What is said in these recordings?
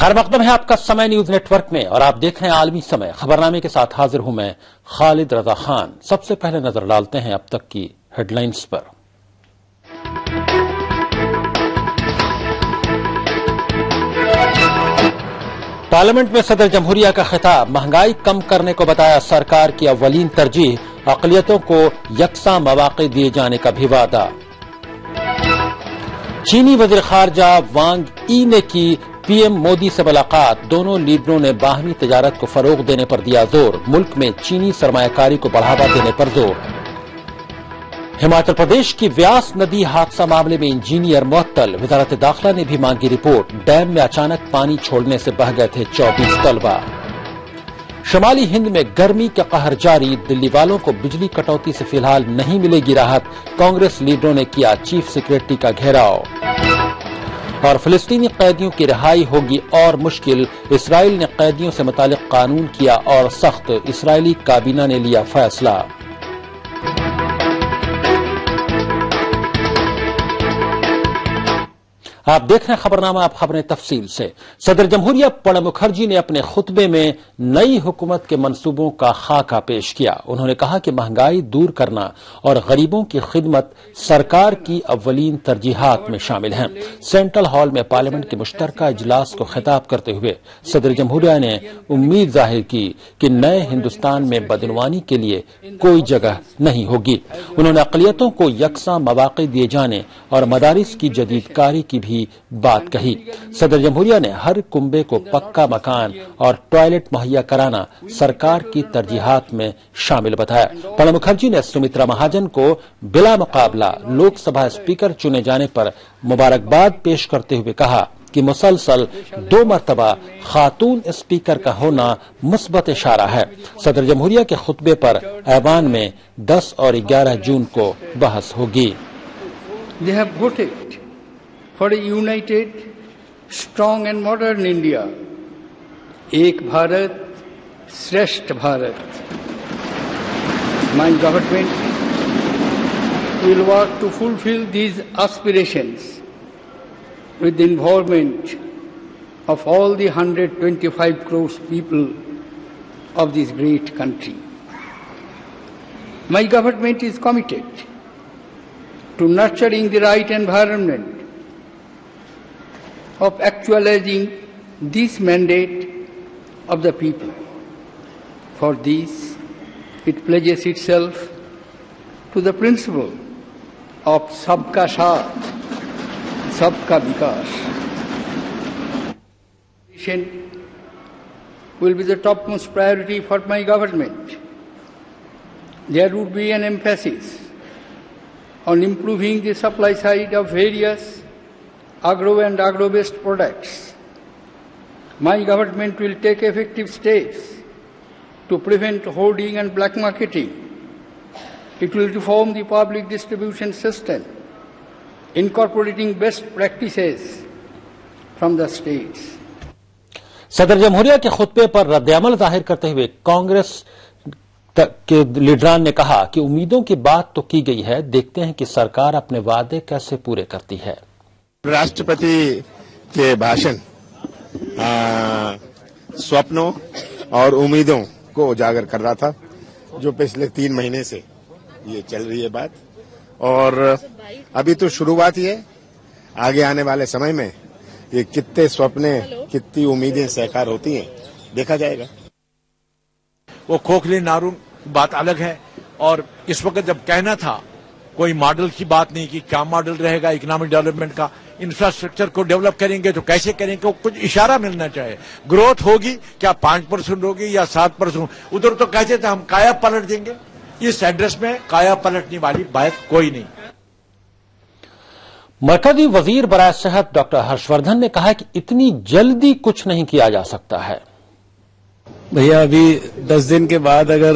خیر مقدم ہے آپ کا سمے نیوز نیٹ ورک میں اور آپ دیکھ رہے ہیں عالمی سمے خبرنامے کے ساتھ حاضر ہوں میں خالد رضا خان۔ سب سے پہلے نظر ڈالتے ہیں اب تک کی ہیڈ لائنز پر۔ پارلیمنٹ میں صدر جمہوریہ کا خطاب، مہنگائی کم کرنے کو بتایا سرکار کی اولین ترجیح، اقلیتوں کو یکساں مواقع دیے جانے کا بھی وعدہ۔ چینی وزیر خارجہ وانگ ای نے کی پی ایم مودی سے ملاقات، دونوں لیڈروں نے باہمی تجارت کو فروغ دینے پر دیا زور، ملک میں چینی سرمایہ کاری کو بڑھاوا دینے پر زور۔ ہماچل پردیش کی ویاس ندی حادثہ معاملے میں انجینئر معطل، وزارت داخلہ نے بھی مانگی رپورٹ، ڈیم میں اچانک پانی چھوڑنے سے بہہ گئے تھے 24 طلبہ۔ شمالی ہند میں گرمی کا قہر جاری، دلی والوں کو بجلی کٹوتی سے فی الحال نہیں ملے گی راحت، کانگریس لیڈروں نے کیا چیف سیکریٹری کا گھیراؤ۔ اور فلسطینی قیدیوں کی رہائی ہوگی اور مشکل، اسرائیل نے قیدیوں سے متعلق قانون کیا اور سخت، اسرائیلی کابینہ نے لیا فیصلہ۔ آپ دیکھ رہے ہیں خبرنامہ، آپ خبریں تفصیل سے۔ صدر جمہوریہ پرنب مکھرجی نے اپنے خطبے میں نئی حکومت کے منصوبوں کا خاکہ پیش کیا۔ انہوں نے کہا کہ مہنگائی دور کرنا اور غریبوں کی خدمت سرکار کی اولین ترجیحات میں شامل ہیں۔ سینٹرل ہال میں پارلیمنٹ کے مشترکہ اجلاس کو خطاب کرتے ہوئے صدر جمہوریہ نے امید ظاہر کی کہ نئے ہندوستان میں بدعنوانی کے لیے کوئی جگہ نہیں ہوگی۔ انہوں نے اقلیتوں کو یکساں مواقع دیے جانے اور مدارس کی جدید کاری کی بھی بات کہی۔ صدر جمہوریہ نے ہر کنبے کو پکا مکان اور ٹوائلٹ مہیا کرانا سرکار کی ترجیحات میں شامل بتایا۔ پرنب مکھرجی نے سمترا مہاجن کو بلا مقابلہ لوک سبھا اسپیکر چنے جانے پر مبارکباد پیش کرتے ہوئے کہا کہ مسلسل 2 مرتبہ خاتون اسپیکر کا ہونا مثبت اشارہ ہے۔ صدر جمہوریہ کے خطبے پر ایوان میں 10 اور 11 جون کو بحث ہوگی۔ For a united, strong and modern India, Ek Bharat, Shresth Bharat. My government will work to fulfill these aspirations with the involvement of all the 125 crores people of this great country. My government is committed to nurturing the right environment of actualizing this mandate of the people. For this, it pledges itself to the principle of Sabka Saath, Sabka Vikas. Education will be the topmost priority for my government. There would be an emphasis on improving the supply side of various agro and agro-based products. My government will take effective steps to prevent hoarding and black marketing. It will reform the public distribution system, incorporating best practices from the states. صدر جمہوریہ کے خطبے پر رد عمل ظاہر کرتے ہوئے کانگریس کے لیڈران نے کہا کہ امیدوں کی بات تو کی گئی ہے، دیکھتے ہیں کہ سرکار اپنے وعدے کیسے پورے کرتی ہے۔ राष्ट्रपति के भाषण स्वप्नों और उम्मीदों को उजागर कर रहा था, जो पिछले 3 महीने से ये चल रही है बात, और अभी तो शुरुआत ही है। आगे आने वाले समय में ये कितने सपने, कितनी उम्मीदें साकार होती हैं, देखा जाएगा। वो खोखले नारू बात अलग है, और इस वक्त जब कहना था कोई मॉडल की बात नहीं कि क्या मॉडल रहेगा इकोनॉमिक डेवलपमेंट का, इंफ्रास्ट्रक्चर को डेवलप करेंगे तो कैसे करेंगे, कुछ इशारा मिलना चाहिए। ग्रोथ होगी क्या 5% होगी या 7%, उधर तो कहते थे हम काया पलट देंगे। इस एड्रेस में काया पलटने वाली बात कोई नहीं। मरकजी वजीर बराए सेहत डॉक्टर हर्षवर्धन ने कहा कि इतनी जल्दी कुछ नहीं किया जा सकता है। भैया अभी 10 दिन के बाद अगर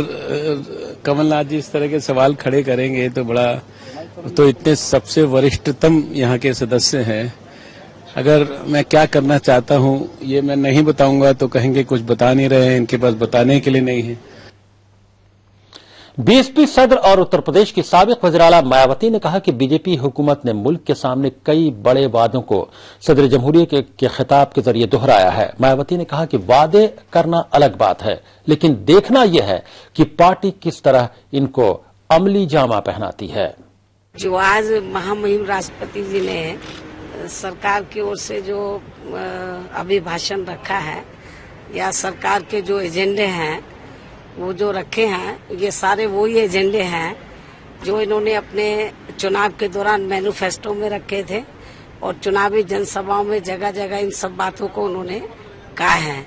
कमलनाथ जी इस तरह के सवाल खड़े करेंगे तो इतने सबसे वरिष्ठतम यहाँ के सदस्य हैं, अगर मैं क्या करना चाहता हूँ ये मैं नहीं बताऊंगा तो कहेंगे कुछ बता नहीं रहे हैं, इनके पास बताने के लिए नहीं है। बीएसपी सदर और उत्तर प्रदेश की साबिक वज़ीर-ए-आला मायावती ने कहा कि बीजेपी हुकूमत ने मुल्क के सामने कई बड़े वादों को सदर जमहूरिया के खिताब के जरिए दोहराया है। मायावती ने कहा कि वादे करना अलग बात है, लेकिन देखना यह है कि पार्टी किस तरह इनको अमली जामा पहनाती है। जो आज महामहिम राष्ट्रपति जी ने सरकार की ओर से जो अभिभाषण रखा है या सरकार के जो एजेंडे हैं वो जो रखे हैं, ये सारे वही एजेंडे हैं जो इन्होंने अपने चुनाव के दौरान मैनिफेस्टो में रखे थे और चुनावी जनसभाओं में जगह जगह इन सब बातों को उन्होंने कहा है।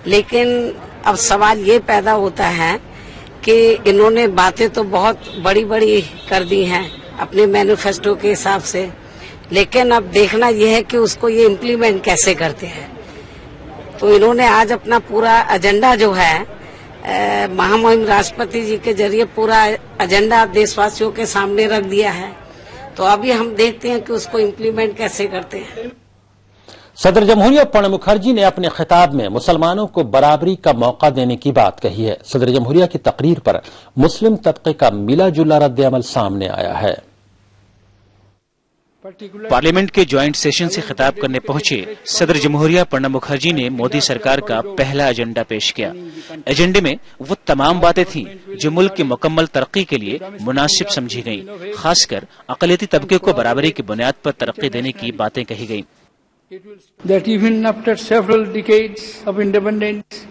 लेकिन अब सवाल ये पैदा होता है कि इन्होंने बातें तो बहुत बड़ी बड़ी कर दी हैं अपने मैनिफेस्टो के हिसाब से, लेकिन अब देखना यह है कि उसको ये इम्प्लीमेंट कैसे करते हैं। तो इन्होंने आज अपना पूरा एजेंडा जो है महामहिम राष्ट्रपति जी के जरिए पूरा एजेंडा देशवासियों के सामने रख दिया है। तो अभी हम देखते हैं कि उसको इम्प्लीमेंट कैसे करते हैं। सदर जमहूरिया प्रणब मुखर्जी ने अपने खिताब में मुसलमानों को बराबरी का मौका देने की बात कही है। सदर जमहूरिया की तकरीर पर मुस्लिम तबके का मिला जुला रद्द-ए-अमल सामने आया है। पार्लियामेंट के ज्वाइंट सेशन से खिताब करने पहुंचे सदर जमहूरिया प्रणब मुखर्जी ने मोदी सरकार का पहला एजेंडा पेश किया। एजेंडे में वो तमाम बातें थीं जो मुल्क की मुकम्मल तरक्की के लिए मुनासिब समझी गईं। खासकर अक़लियती तबके को बराबरी की बुनियाद पर तरक्की देने की बातें कही गईं। That even after several decades of independence,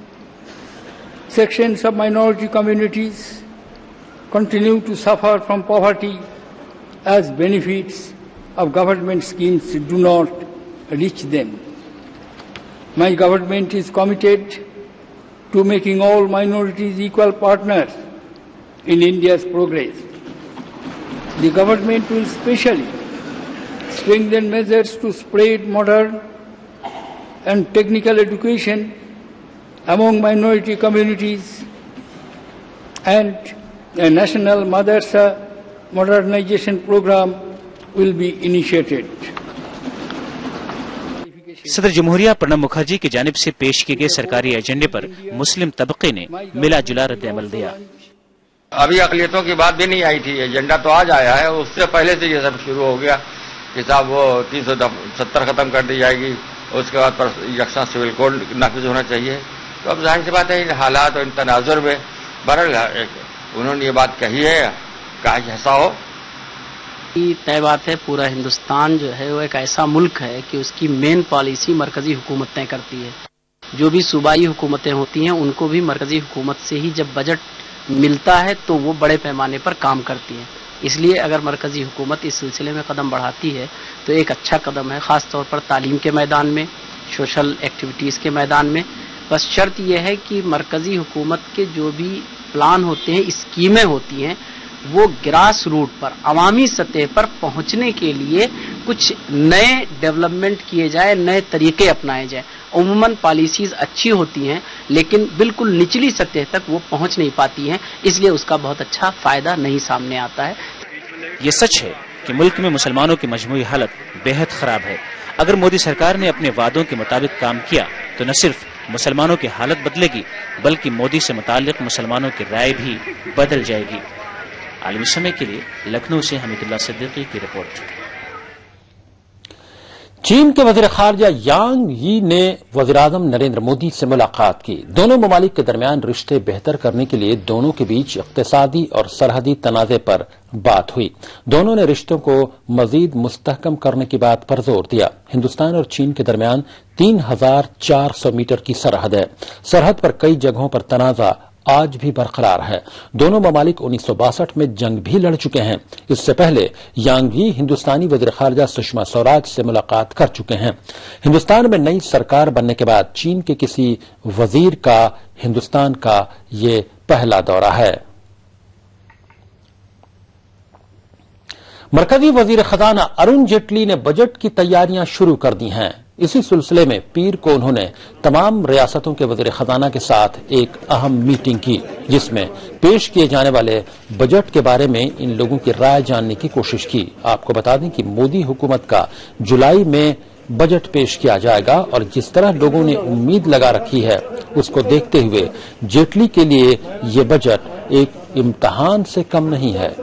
sections of minority communities continue to suffer from poverty as benefits of government schemes do not reach them. My government is committed to making all minorities equal partners in India's progress. The government will specially strengthen measures to spread modern and technical education among minority communities, and a national madrasa modernization program will be initiated. सदर जमहूरिया प्रणब मुखर्जी की जानिब से पेश किए गए सरकारी एजेंडे पर मुस्लिम तबके ने मिला जुला रद्द-ए-अमल दिया। अभी अक़लियतों की बात भी नहीं आई थी, एजेंडा तो आज आया है, उससे पहले से ये सब शुरू हो गया कि साहब वो 370 खत्म कर दी जाएगी, उसके बाद पर यकसा सिविल कोड नाफिज होना चाहिए। तो अब जाहिर सी बात है इन हालात और इन तनाजुर में बहरहाल उन्होंने ये बात कही है, कहा ऐसा हो। तय बात है, पूरा हिंदुस्तान जो है वो एक ऐसा मुल्क है कि उसकी मेन पॉलिसी मरकजी हुकूमत तय करती है। जो भी सूबाई हुकूमतें होती हैं उनको भी मरकजी हुकूमत से ही जब बजट मिलता है तो वो बड़े पैमाने पर काम करती है। इसलिए अगर मरकजी हुकूमत इस सिलसिले में कदम बढ़ाती है तो एक अच्छा कदम है, खास तौर पर तालीम के मैदान में, सोशल एक्टिविटीज़ के मैदान में। बस शर्त यह है कि मरकजी हुकूमत के जो भी प्लान होते हैं, स्कीमें होती हैं, वो ग्रास रूट पर अवामी सतह पर पहुंचने के लिए कुछ नए डेवलपमेंट किए जाए, नए तरीके अपनाए जाए। उम्मन पॉलिसीज अच्छी होती हैं लेकिन बिल्कुल निचली सतह तक वो पहुंच नहीं पाती हैं, इसलिए उसका बहुत अच्छा फायदा नहीं सामने आता है। ये सच है कि मुल्क में मुसलमानों की मजमूई हालत बेहद खराब है। अगर मोदी सरकार ने अपने वादों के मुताबिक काम किया तो न सिर्फ मुसलमानों की हालत बदलेगी बल्कि मोदी से मुताल्लिक मुसलमानों की राय भी बदल जाएगी। आलमी समय के लिए लखनऊ से हमीदुल्लाह सिद्दीकी की रिपोर्ट। चीन के वज़ीर ख़ारजा यांग यी ने वज़ीर-ए-आज़म नरेंद्र मोदी से मुलाकात की। दोनों ममालिक के दरमियान रिश्ते बेहतर करने के लिए दोनों के बीच इक़्तिसादी और सरहदी तनाज़े पर बात हुई। दोनों ने रिश्तों को मजीद मुस्तहकम करने की बात पर जोर दिया। हिंदुस्तान और चीन के दरमियान 3400 मीटर की सरहद है। सरहद पर कई जगहों पर तनाज़ा आज भी बरकरार है। दोनों ममालिक 1962 में जंग भी लड़ चुके हैं। इससे पहले यांग यी हिंदुस्तानी वज़ीर ख़ारजा सुषमा स्वराज से मुलाकात कर चुके हैं। हिंदुस्तान में नई सरकार बनने के बाद चीन के किसी वजीर का हिंदुस्तान का ये पहला दौरा है। मरकजी वजीर खजाना अरुण जेटली ने बजट की तैयारियां शुरू कर दी हैं। इसी सिलसिले में पीर को उन्होंने तमाम रियासतों के वजीर खजाना के साथ एक अहम मीटिंग की, जिसमें पेश किए जाने वाले बजट के बारे में इन लोगों की राय जानने की कोशिश की। आपको बता दें कि मोदी हुकूमत का जुलाई में बजट पेश किया जाएगा और जिस तरह लोगों ने उम्मीद लगा रखी है उसको देखते हुए जेटली के लिए ये बजट एक इम्तिहान से कम नहीं है।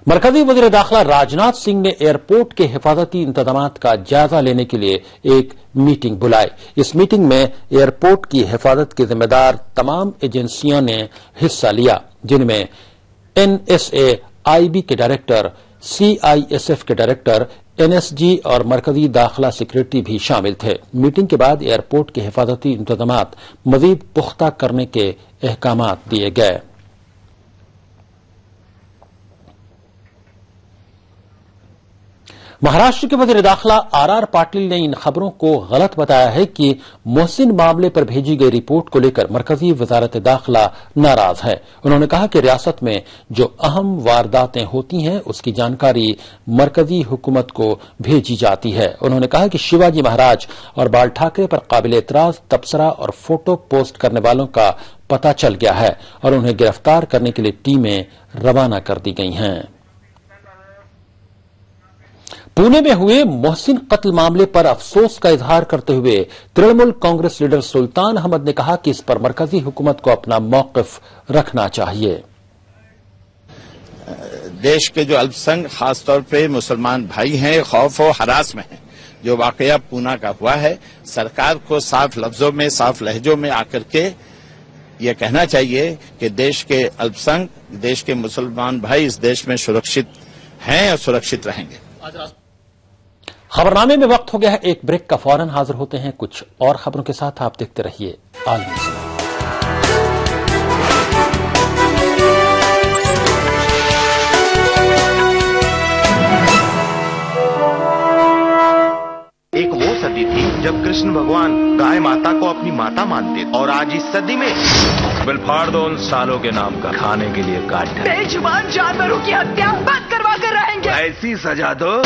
मरकजी वज़ीर दाखिला राजनाथ सिंह ने एयरपोर्ट के हिफाजती इंतजामात का जायजा लेने के लिए एक मीटिंग बुलाई। इस मीटिंग में एयरपोर्ट की हिफाजत की जिम्मेदार तमाम एजेंसियों ने हिस्सा लिया, जिनमें NSA, IB के डायरेक्टर, CISF के डायरेक्टर, NSG और मरकजी दाखिला सेक्रेटरी भी शामिल थे। मीटिंग के बाद एयरपोर्ट के हिफाजती इंतजामात मजीद पुख्ता करने के अहकामात दिए गए। महाराष्ट्र के वज़ीर दाखिला RR पाटिल ने इन खबरों को गलत बताया है कि मोहसिन मामले पर भेजी गई रिपोर्ट को लेकर मरकजी वजारत दाखिला नाराज है। उन्होंने कहा कि रियासत में जो अहम वारदातें होती हैं उसकी जानकारी मरकजी हुकूमत को भेजी जाती है। उन्होंने कहा कि शिवाजी महाराज और बाल ठाकरे पर काबिल एतराज तबसरा और फोटो पोस्ट करने वालों का पता चल गया है और उन्हें गिरफ्तार करने के लिए टीमें रवाना कर दी गई हैं। पुणे में हुए मोहसिन कत्ल मामले पर अफसोस का इजहार करते हुए तृणमूल कांग्रेस लीडर सुल्तान अहमद ने कहा कि इस पर मरकजी हुकूमत को अपना मौकिफ रखना चाहिए। देश के जो अल्पसंख्यक खासतौर पे मुसलमान भाई हैं, खौफ और हरास में हैं। जो वाकया पूना का हुआ है, सरकार को साफ लफ्जों में, साफ लहजों में आकर के ये कहना चाहिए कि देश के अल्पसंख्यक, देश के मुसलमान भाई इस देश में सुरक्षित हैं और सुरक्षित रहेंगे। खबरनामे में वक्त हो गया है एक ब्रेक का। फौरन हाजिर होते हैं कुछ और खबरों के साथ। आप देखते रहिए आलमी समय। एक वो सदी थी जब कृष्ण भगवान गाय माता को अपनी माता मानते थे, और आज इस सदी में बिल फाड़ दो उन सालों के नाम का, खाने के लिए काट दो। बेजुबान जानवरों की हत्या बंद करवा कर रहेंगे। ऐसी सजा दो।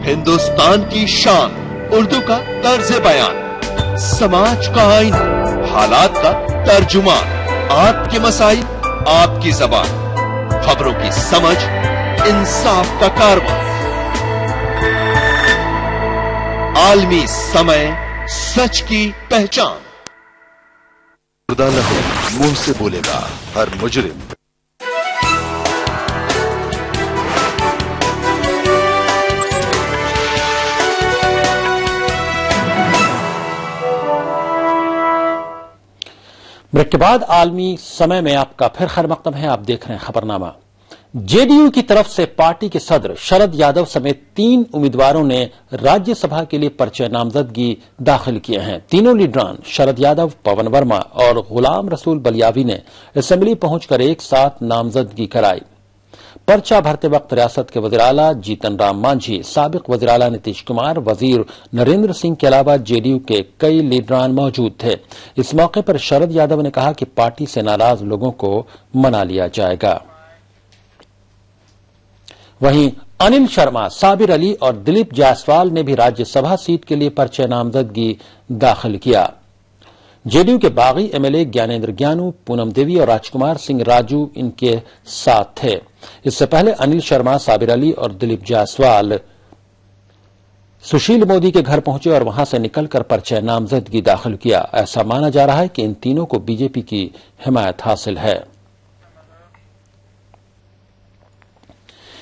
हिंदुस्तान की शान, उर्दू का तर्ज बयान, समाज का आईना, हालात का तर्जुमान, आपके मसाइल आपकी जबान, खबरों की समझ, इंसाफ का कारवां। आलमी समय, सच की पहचान। खुदा न हो मुंह से बोलेगा हर मुजरिम। ब्रेक के बाद आलमी समय में आपका फिर खैर मकदम है। आप देख रहे हैं खबरनामा। जेडीयू की तरफ से पार्टी के सदर शरद यादव समेत 3 उम्मीदवारों ने राज्यसभा के लिए पर्चे नामजदगी दाखिल किए हैं। तीनों लीडरान शरद यादव, पवन वर्मा और गुलाम रसूल बलियावी ने असेंबली पहुंचकर एक साथ नामजदगी कराई। पर्चा भरते वक्त रियासत के वज़ीर आला जीतन राम मांझी, साबिक वज़ीर आला नीतीश कुमार, वज़ीर नरेंद्र सिंह के अलावा जेडीयू के कई लीडरान मौजूद थे। इस मौके पर शरद यादव ने कहा कि पार्टी से नाराज लोगों को मना लिया जाएगा। वहीं अनिल शर्मा, साबिर अली और दिलीप जायसवाल ने भी राज्यसभा सीट के लिए पर्चे नामजदगी दाखिल किया। जेडीयू के बागी एमएलए ज्ञानेंद्र ज्ञानू, पूनम देवी और राजकुमार सिंह राजू इनके साथ थे। इससे पहले अनिल शर्मा, साबिर अली और दिलीप जायसवाल सुशील मोदी के घर पहुंचे और वहां से निकलकर पर्चे नामजदगी दाखिल किया। ऐसा माना जा रहा है कि इन तीनों को बीजेपी की हिमायत हासिल है।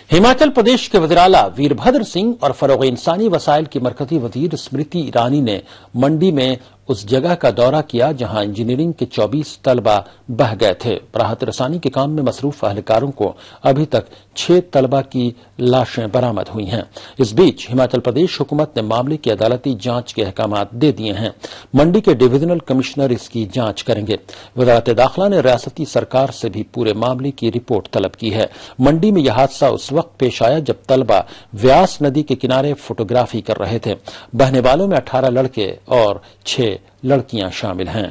हिमाचल प्रदेश के वज़ीर आला वीरभद्र सिंह और फरोग इंसानी वसाइल की मरकजी वजीर स्मृति ईरानी ने मंडी में उस जगह का दौरा किया जहां इंजीनियरिंग के 24 तलबा बह गए थे। राहत रसानी के काम में मसरूफ अहलकारों को अभी तक 6 तलबा की लाशें बरामद हुई हैं। इस बीच हिमाचल प्रदेश हुकूमत ने मामले की अदालती जांच के अहकाम दे दिए हैं। मंडी के डिवीजनल कमिश्नर इसकी जांच करेंगे। वजारत दाखिला ने रियासती सरकार से भी पूरे मामले की रिपोर्ट तलब की है। मंडी में यह हादसा उस वक्त पेश आया जब तलबा व्यास नदी के किनारे फोटोग्राफी कर रहे थे। बहने वालों में 18 लड़के और 6 लड़कियां शामिल हैं।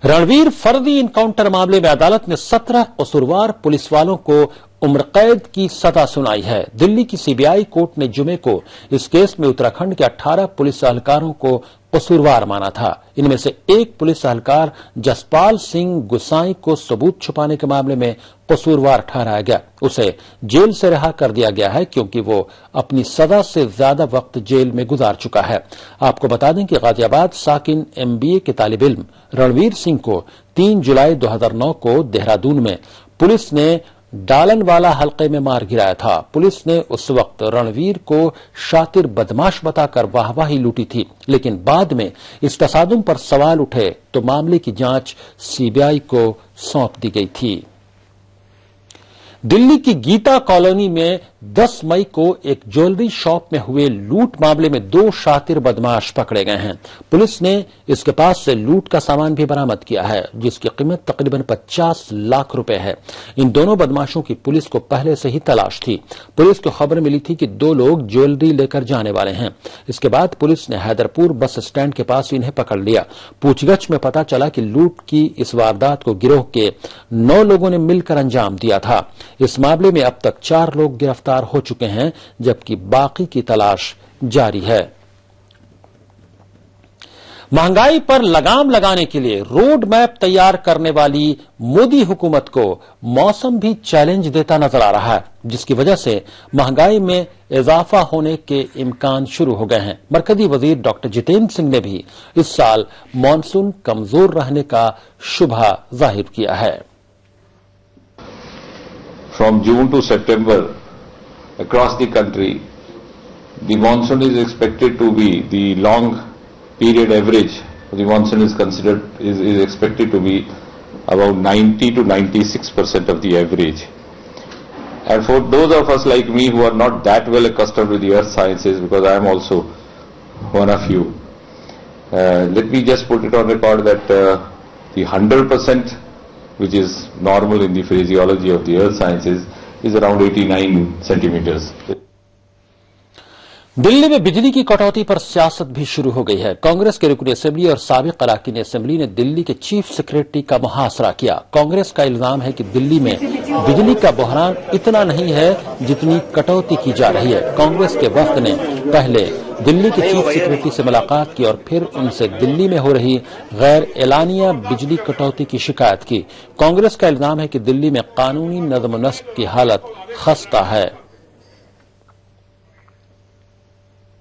रणवीर फर्जी इनकाउंटर मामले में अदालत ने 17 कसूरवार पुलिस वालों को उम्र कैद की सजा सुनाई है। दिल्ली की सीबीआई कोर्ट ने जुमे को इस केस में उत्तराखंड के 18 पुलिस एहलकारों को कसूरवार माना था। इनमें से एक पुलिस एहलकार जसपाल सिंह गुसाई को सबूत छुपाने के मामले में कसूरवार ठहराया गया। उसे जेल से रिहा कर दिया गया है क्योंकि वो अपनी सजा से ज्यादा वक्त जेल में गुजार चुका है। आपको बता दें कि गाजियाबाद साकिन MBA के तालिब इल्म रणवीर सिंह को 3 जुलाई 2009 को देहरादून में पुलिस ने डालनवाला हलके में मार गिराया था। पुलिस ने उस वक्त रणवीर को शातिर बदमाश बताकर वाहवाही लूटी थी, लेकिन बाद में इस तसादुम पर सवाल उठे तो मामले की जांच सीबीआई को सौंप दी गई थी। दिल्ली की गीता कॉलोनी में 10 मई को एक ज्वेलरी शॉप में हुए लूट मामले में 2 शातिर बदमाश पकड़े गए हैं। पुलिस ने इसके पास से लूट का सामान भी बरामद किया है, जिसकी कीमत तकरीबन 50 लाख रुपए है। इन दोनों बदमाशों की पुलिस को पहले से ही तलाश थी। पुलिस को खबर मिली थी कि 2 लोग ज्वेलरी लेकर जाने वाले हैं। इसके बाद पुलिस ने हैदरपुर बस स्टैंड के पास इन्हें पकड़ लिया। पूछगछ में पता चला कि लूट की इस वारदात को गिरोह के 9 लोगों ने मिलकर अंजाम दिया था। इस मामले में अब तक 4 लोग गिरफ्तार हो चुके हैं, जबकि बाकी की तलाश जारी है। महंगाई पर लगाम लगाने के लिए रोड मैप तैयार करने वाली मोदी हुकूमत को मौसम भी चैलेंज देता नजर आ रहा है, जिसकी वजह से महंगाई में इजाफा होने के इम्कान शुरू हो गए हैं। मरकजी वजीर डॉक्टर जितेंद्र सिंह ने भी इस साल मानसून कमजोर रहने का शुबहा जाहिर किया है। From June to September, across the country, the monsoon is expected to be the long period average. The monsoon is expected to be about 90 to 96% of the average. And for those of us like me who are not that well accustomed with the earth sciences, because I am also one of you, let me just put it on record that the 100%, which is normal in the phraseology of the earth sciences, is around 89 centimeters. Delhi में बिजली की कटौती पर सियासत भी शुरू हो गई है। कांग्रेस के रुकन असेंबली और साबिक अरकान असेंबली ने दिल्ली के चीफ सेक्रेटरी का मुहासरा किया। कांग्रेस का इल्जाम है कि दिल्ली में बिजली का बहरान इतना नहीं है जितनी कटौती की जा रही है। कांग्रेस के वफद ने पहले दिल्ली के चीफ सेक्रेटरी से मुलाकात की और फिर उनसे दिल्ली में हो रही गैर एलानिया बिजली कटौती की शिकायत की। कांग्रेस का इल्जाम है कि दिल्ली में कानूनी नज़्म व नस्क की हालत खस्ता है।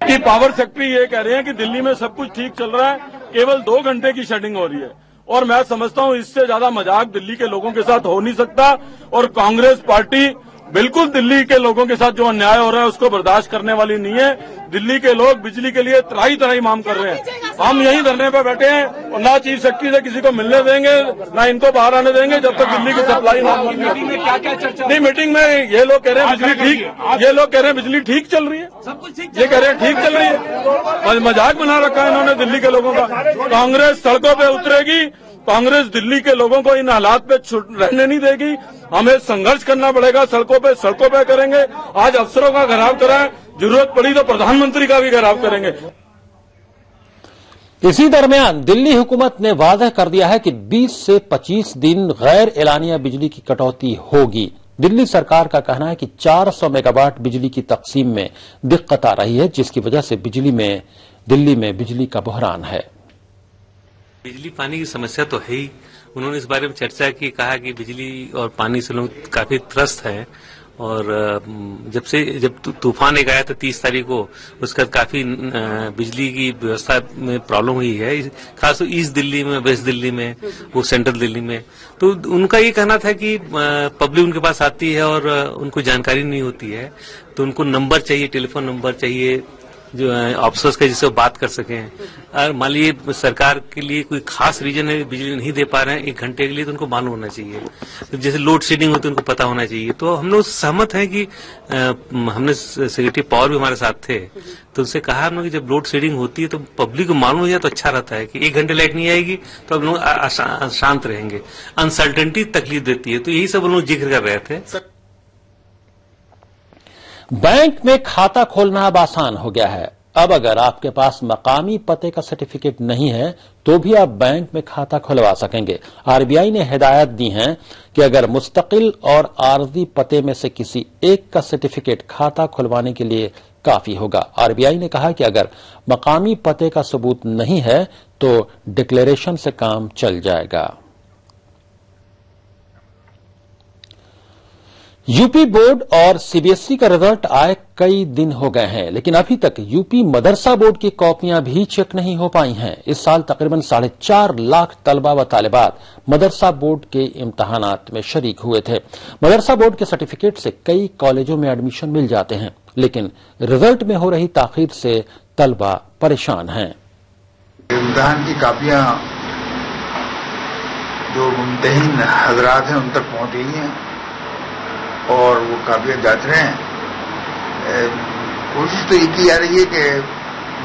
कि पावर सेक्रेटरी ये कह रहे हैं कि दिल्ली में सब कुछ ठीक चल रहा है, केवल 2 घंटे की शेडिंग हो रही है, और मैं समझता हूं इससे ज्यादा मजाक दिल्ली के लोगों के साथ हो नहीं सकता। और कांग्रेस पार्टी बिल्कुल दिल्ली के लोगों के साथ जो अन्याय हो रहा है उसको बर्दाश्त करने वाली नहीं है। दिल्ली के लोग बिजली के लिए त्राही मांग कर रहे हैं। हम यहीं धरने पर बैठे हैं और ना चीफ सेक्रेटरी से किसी को मिलने देंगे, ना इनको बाहर आने देंगे जब तक दिल्ली की सप्लाई ना हो। नहीं, मीटिंग में ये लोग कह रहे हैं बिजली ठीक, ये लोग कह रहे हैं बिजली ठीक चल रही है, ये कह रहे हैं ठीक चल रही है। मजाक बना रखा है इन्होंने दिल्ली के लोगों का। कांग्रेस सड़कों पर उतरेगी, कांग्रेस दिल्ली के लोगों को इन हालात पे रहने नहीं देगी। हमें संघर्ष करना पड़ेगा, सड़कों पे करेंगे। आज अफसरों का घेराव कराएं, जरूरत पड़ी तो प्रधानमंत्री का भी घेराव करेंगे। इसी दरमियान दिल्ली हुकूमत ने वादा कर दिया है कि 20 से 25 दिन गैर एलानिया बिजली की कटौती होगी। दिल्ली सरकार का कहना है कि 400 मेगावाट बिजली की तकसीम में दिक्कत आ रही है, जिसकी वजह से दिल्ली में बिजली का बहरान है। बिजली पानी की समस्या तो है ही। उन्होंने इस बारे में चर्चा की, कहा कि बिजली और पानी से लोग काफी त्रस्त हैं, और जब तूफान एक आया था 30 तारीख को, उसका काफी बिजली की व्यवस्था में प्रॉब्लम हुई है, खासकर ईस्ट दिल्ली में, वेस्ट दिल्ली में, वो सेंट्रल दिल्ली में। तो उनका ये कहना था कि पब्लिक उनके पास आती है और उनको जानकारी नहीं होती है, तो उनको नंबर चाहिए, टेलीफोन नंबर चाहिए, جو آفیسرس کا جس سے وہ بات کر سکیں. اگر مان لیجیے سرکار کے لیے کوئی خاص ریجن ہے بجلی نہیں دے پا رہے ہیں 1 گھنٹے کے لیے، تو ان کو معلوم ہونا چاہیے. جیسے لوڈ شیڈنگ ہوتی ہے ان کو پتا ہونا چاہیے. تو ہم لوگ سہمت ہیں کہ ہم نے سیکرٹری پاور بھی ہمارے ساتھ تھے، تو ان سے کہا ہم لوگ کہ جب لوڈ شیڈنگ ہوتی ہے تو پبلک کو معلوم ہو جائے تو اچھا رہتا ہے کہ 1 گھنٹے لائٹ نہیں آئے گی تو ہم لوگ شانت رہیں گے. انسرٹنٹی تکلیف دیتی ہے. تو یہی سب ہم لوگ ذکر کر رہے تھے. بینک میں کھاتا کھولنا اب آسان ہو گیا ہے. اب اگر آپ کے پاس مقامی پتے کا سرٹیفکیٹ نہیں ہے تو بھی آپ بینک میں کھاتا کھلوا سکیں گے. RBI نے ہدایت دی ہیں کہ اگر مستقل اور عارضی پتے میں سے کسی ایک کا سرٹیفکیٹ کھاتا کھلوانے کے لیے کافی ہوگا. RBI نے کہا کہ اگر مقامی پتے کا ثبوت نہیں ہے تو ڈکلیریشن سے کام چل جائے گا. UP بورڈ اور CBSE کا رزلٹ آئے کئی دن ہو گئے ہیں، لیکن ابھی تک UP مدرسہ بورڈ کی کاپیاں بھی چیک نہیں ہو پائی ہیں. اس سال تقریباً 4.5 لاکھ طلبہ و طالبات مدرسہ بورڈ کے امتحانات میں شریک ہوئے تھے. مدرسہ بورڈ کے سرٹیفکیٹ سے کئی کالجوں میں ایڈمیشن مل جاتے ہیں، لیکن رزلٹ میں ہو رہی تاخیر سے طلبہ پریشان ہیں. امتحان کی کاپیاں جو ممتحن حضرات ہیں ان تک پہنچ گئی ہیں اور وہ کاپیاں جانچ رہے ہیں. کوشش تو یہ کی جا رہی ہے کہ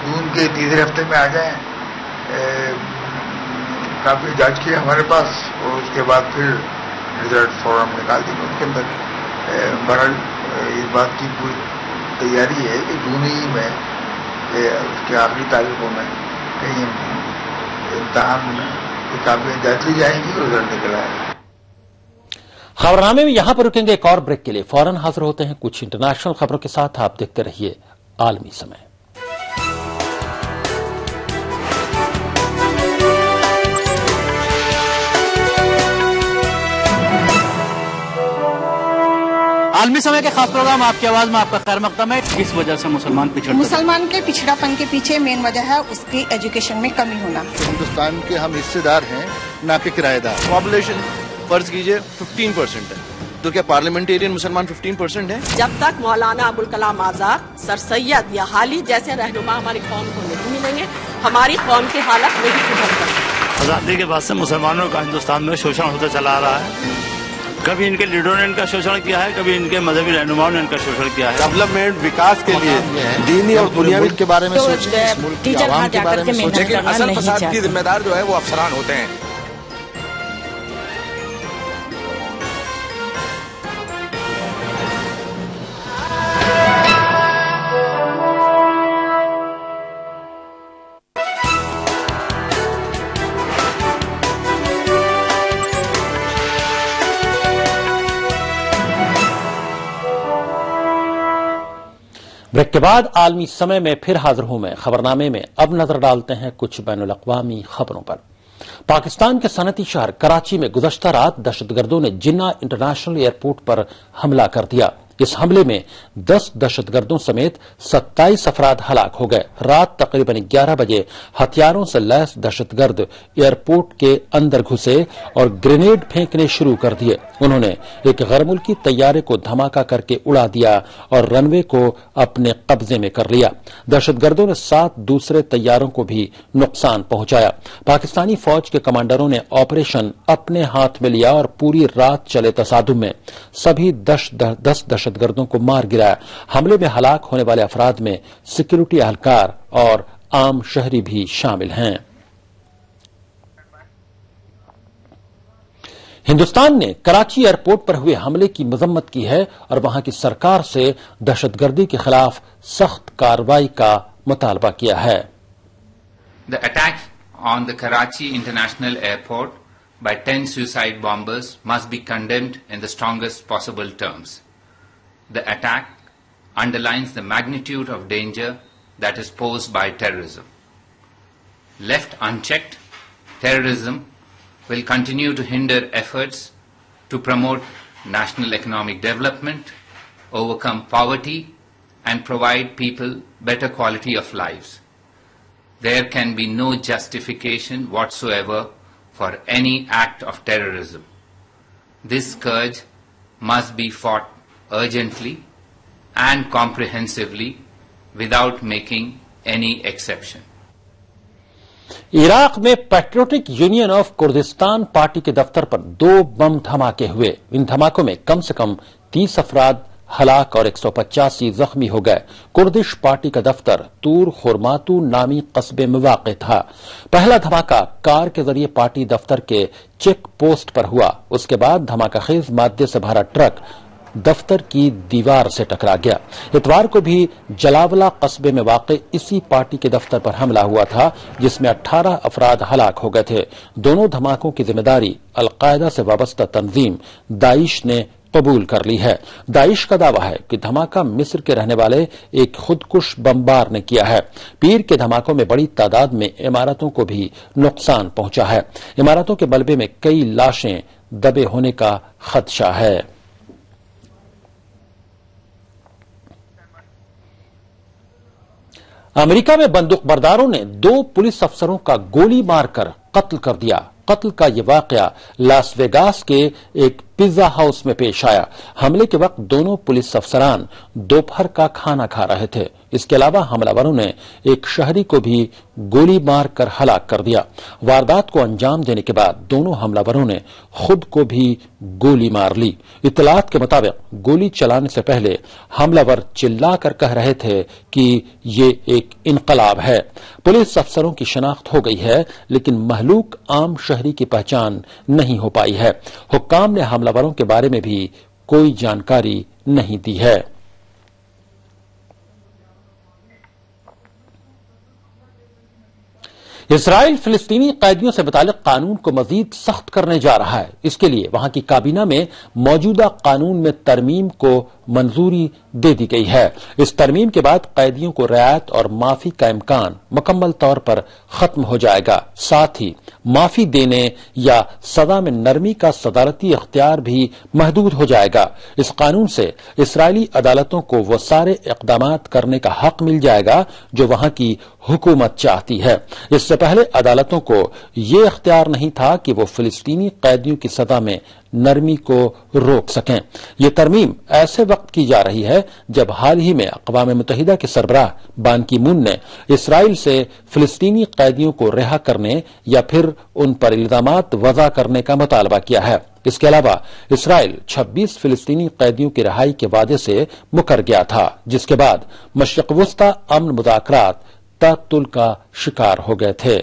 جون کے تیسرے ہفتے میں آ جائیں. کاپیاں جانچ کی ہمارے پاس اور اس کے بعد پھر رزلٹ فورم نکال دیں گے. اس کے اندر بہرحال اس بات کی پوری تیاری ہے کہ جون ہی میں اس کے آخری تاریخوں میں کہیں امتحان میں کاپیاں جانچ لی جائیں گی اور رزلٹ نکل آئے گا. خبرنامے میں یہاں پر رکیں گے. ایک اور بریک کے لیے فوراً حاضر ہوتے ہیں کچھ انٹرنیشنل خبروں کے ساتھ. آپ دیکھتے رہیے عالمی سمے. عالمی سمے کے خاص پروگرام آپ کی آواز میں آپ کا خیر مقدم ہے. کس وجہ سے مسلمان کے پچھڑاپن کے پیچھے مین وجہ ہے اس کی ایجوکیشن میں کمی ہونا. ہندوستان کے ہم حصے دار ہیں نہ کہ کرایہ دار. پاپولیشن فرض کیجئے 15% ہے تو کیا پارلیمنٹیرین مسلمان 15% ہیں؟ جب تک مولانا ابوالکلام آزاد، سر سید یا حالی جیسے رہنما ہماری قوم کو نہیں ملیں گے ہماری قوم کی حالت نہیں سدھر سکتی. آزادی کے بعد سے مسلمانوں کا ہندوستان میں شوشن ہوتا چلا آ رہا ہے. کبھی ان کے لیڈروں نے ان کا شوشن کیا ہے، کبھی ان کے مذہبی رہنماؤں نے ان کا شوشن کیا ہے. ڈیولپمنٹ وکاس کے لیے دینی اور دنیاوی کے بارے میں سوچیں، اس ملک کی عوام کے بارے میں سوچیں. لیکن اصل فساد کی ذمہ دار جو ہے وہ افسران ہوتے ہیں. بریک کے بعد عالمی سمے میں پھر حاضر ہوں میں. خبرنامے میں اب نظر ڈالتے ہیں کچھ بین الاقوامی خبروں پر. پاکستان کے صنعتی شہر کراچی میں گزشتہ رات دہشت گردوں نے جنہ انٹرنیشنل ایئرپورٹ پر حملہ کر دیا. اس حملے میں 10 دہشت گردوں سمیت 27 افراد ہلاک ہو گئے. رات تقریباً 11 بجے ہتھیاروں سے لیس دہشت گرد ایئرپورٹ کے اندر گھسے اور گرینیڈ پھینکنے شروع کر دیے. انہوں نے ایک غیر ملکی طیارے کو دھماکہ کر کے اڑا دیا اور رن وے کو اپنے قبضے میں کر لیا. دہشت گردوں نے 7 دوسرے طیاروں کو بھی نقصان پہنچایا. پاکستانی فوج کے کمانڈروں نے آپریشن اپنے ہاتھ میں لیا اور پوری رات چلے تصادم میں سبھی 10 دہشت گردوں کو مار گرایا. حملے میں ہلاک ہونے والے افراد میں سیکورٹی اہلکار اور عام شہری بھی شامل ہیں. ہندوستان نے کراچی ایئرپورٹ پر ہوئے حملے کی مذمت کی ہے اور وہاں کی سرکار سے دہشت گردی کے خلاف سخت کارروائی کا مطالبہ کیا ہے. The attack on the Karachi International Airport by 10 suicide bombers must be condemned in the strongest possible terms. The attack underlines the magnitude of danger that is posed by terrorism. Left unchecked, terrorism will continue to hinder efforts to promote national economic development, overcome poverty, and provide people better quality of lives. There can be no justification whatsoever for any act of terrorism. This scourge must be fought urgently and comprehensively without making any exception. इराक में patriotic union of Kurdistan party के दफ्तर पर 2 बम धमाके हुए। इन धमाकों में कम से कम 30 अफराद हलाक और 185 जख्मी हो गए। कुर्दिश पार्टी का दफ्तर तूर खुरमातू नामी कस्बे में वाक़ था। पहला धमाका कार के जरिए पार्टी दफ्तर के चेक पोस्ट पर हुआ। उसके बाद धमाकाखेज मादे से भरा ट्रक दफ्तर की दीवार से टकरा गया। इतवार को भी जलावला कस्बे में वाक़े इसी पार्टी के दफ्तर पर हमला हुआ था, जिसमें 18 अफराद हलाक हो गए थे। दोनों धमाकों की जिम्मेदारी अलकायदा से वाबस्ता तंजीम दाइश ने कबूल कर ली है। दाइश का दावा है कि धमाका मिस्र के रहने वाले एक खुदकुश बमबार ने किया है। पीर के धमाकों में बड़ी तादाद में इमारतों को भी नुकसान पहुंचा है। इमारतों के मलबे में कई लाशें दबे होने का खदशा है। अमेरिका में बंदूकबरदारों ने 2 पुलिस अफसरों का गोली मारकर कत्ल कर दिया। कत्ल का यह वाकया लास वेगास के एक पिज्जा हाउस में पेश आया। हमले के वक्त दोनों पुलिस अफसरान दोपहर का खाना खा रहे थे। इसके अलावा हमलावरों ने एक शहरी को भी गोली मारकर हलाक कर दिया। वारदात को अंजाम देने के बाद दोनों हमलावरों ने खुद को भी गोली मार ली। इत्तलात के मुताबिक गोली चलाने से पहले हमलावर चिल्लाकर कह रहे थे कि ये एक इनकलाब है। पुलिस अफसरों की शनाख्त हो गई है, लेकिन महलूक आम शहरी की पहचान नहीं हो पाई है। हुक्काम ने हमलावरों के बारे में भी कोई जानकारी नहीं दी है। इसराइल फिलिस्तीनी कैदियों से मुतालिक कानून को मजीद सख्त करने जा रहा है। इसके लिए वहां की काबीना में मौजूदा कानून में तरमीम को मंजूरी दे दी गई है। इस तरमीम के बाद कैदियों को रियायत और माफी का इम्कान मुकम्मल तौर पर खत्म हो जाएगा। साथ ही माफी देने या सजा में नरमी का सदारती इख्तियार भी महदूद हो जाएगा। इस कानून से इसराइली अदालतों को वो सारे इक़दामात करने का हक मिल जाएगा जो वहां की हुकूमत चाहती है। इससे पहले अदालतों को ये इख्तियार नहीं था कि वो फिलिस्तीनी कैदियों की सजा में नरमी को रोक सकें। ये तरमीम ऐसे वक्त की जा रही है जब हाल ही में अक़वाम मुत्तहिदा के सरबराह बान की मून ने इसराइल से फिलिस्तीनी कैदियों को रिहा करने या फिर उन पर इल्जामात वज़ा करने का मुतालबा किया है। इसके अलावा इसराइल 26 फिलिस्तीनी कैदियों की रिहाई के वादे से मुकर गया था, जिसके बाद मशरिक़ वस्ता अमन मुज़ाकरात तअत्तुल का शिकार हो गए थे।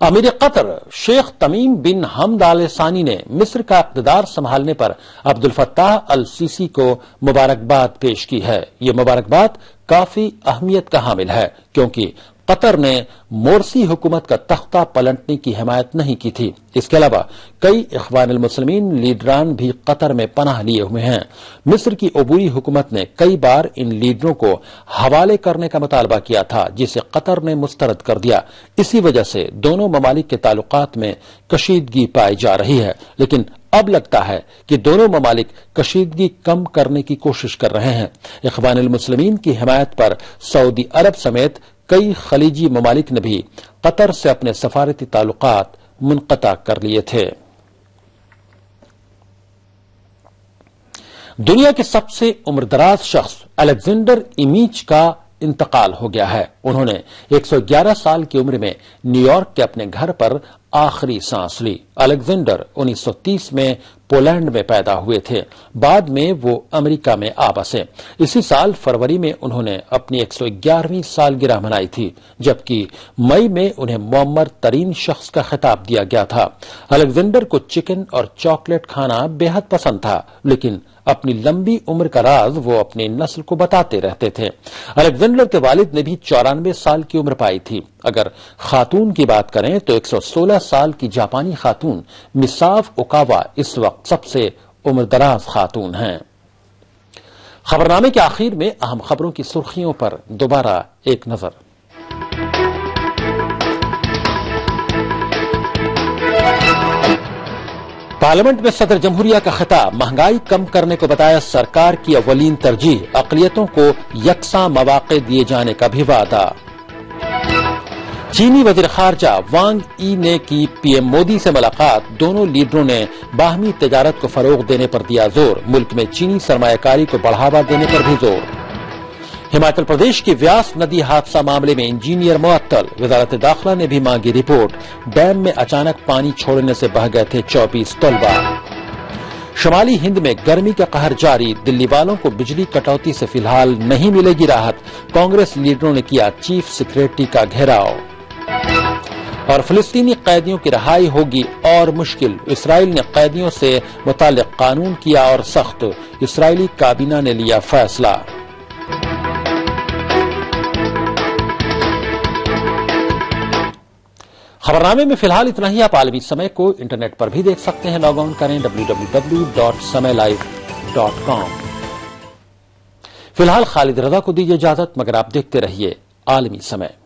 अमीर कतर शेख तमीम बिन हमद आल सानी ने मिस्र का इक़्तिदार संभालने पर अब्दुल फत्ताह अल सीसी को मुबारकबाद पेश की है। ये मुबारकबाद काफी अहमियत का हामिल है, क्योंकि कतर ने मोरसी हुकूमत का तख्ता पलटने की हिमायत नहीं की थी। इसके अलावा कई इख्वानुल मुस्लिमीन लीडरान भी कतर में पनाह लिए हुए हैं। मिस्र की अबूरी हुकूमत ने कई बार इन लीडरों को हवाले करने का मुतालबा किया था, जिसे कतर ने मुस्तरद कर दिया। इसी वजह से दोनों ममालिक के ताल्लुकात में कशीदगी पाई जा रही है, लेकिन अब लगता है कि दोनों ममालिक कशीदगी कम करने की कोशिश कर रहे हैं। इख्वानुल मुस्लिमीन की हिमायत पर सऊदी अरब समेत कई खलीजी ममालिक ने भी कतर से अपने सफारती ताल्लुकात मुनक़ता कर लिए थे। दुनिया के सबसे उम्रदराज शख्स अलेक्जेंडर इमीच का इंतकाल हो गया है। उन्होंने 111 साल की उम्र में न्यूयॉर्क के अपने घर पर आखिरी सांस ली। अलेक्जेंडर 1930 में पोलैंड में पैदा हुए थे। बाद में वो अमेरिका में आ बसे। इसी साल फरवरी में उन्होंने अपनी 111वीं सालगिरह मनाई थी, जबकि मई में उन्हें मुअम्मर तरीन शख्स का खिताब दिया गया था। अलेक्जेंडर को चिकन और चॉकलेट खाना बेहद पसंद था, लेकिन अपनी लंबी उम्र का राज वो अपनी नस्ल को बताते रहते थे। अलेक्जेंडर के वालिद ने भी 94 साल की उम्र पाई थी। अगर खातून की बात करें तो 116 साल की जापानी खातून मिसाफ ओकावा इस वक्त सबसे उम्रदराज खातून हैं। खबरनामे के आखिर में अहम खबरों की सुर्खियों पर दोबारा एक नजर। पार्लियामेंट में सदर जमहूरिया का खिताब, महंगाई कम करने को बताया सरकार की अव्वलीन तरजीह, अक़लियतों को यकसा मौक़े दिए जाने का भी वादा। چینی وزیر خارجہ وانگ ای نے کی پی ایم مودی سے ملاقات. دونوں لیڈروں نے باہمی تجارت کو فروغ دینے پر دیا زور. ملک میں چینی سرمایہ کاری کو بڑھاوا دینے پر بھی زور. ہماچل پردیش کی ویاس ندی حادثہ معاملے میں انجینئر معطل. وزارت داخلہ نے بھی مانگی رپورٹ. ڈیم میں اچانک پانی چھوڑنے سے بہہ گئے تھے 24 طلبہ. شمالی ہند میں گرمی کا قہر جاری. دلی والوں کو بجلی کٹوتی سے فی الحال نہیں ملے گی راحت. کانگریس لیڈروں نے کیا چیف سیکریٹری کا گھیراؤ. اور فلسطینی قیدیوں کی رہائی ہوگی اور مشکل. اسرائیل نے قیدیوں سے متعلق قانون کیا اور سخت. اسرائیلی کابینہ نے لیا فیصلہ. خبرنامے میں فی الحال اتنا ہی. آپ عالمی سمے کو انٹرنیٹ پر بھی دیکھ سکتے ہیں. لاگ آن کریں www.samaylive.com. فی الحال خالد رضا کو دیجیے اجازت، مگر آپ دیکھتے رہیے عالمی سمے.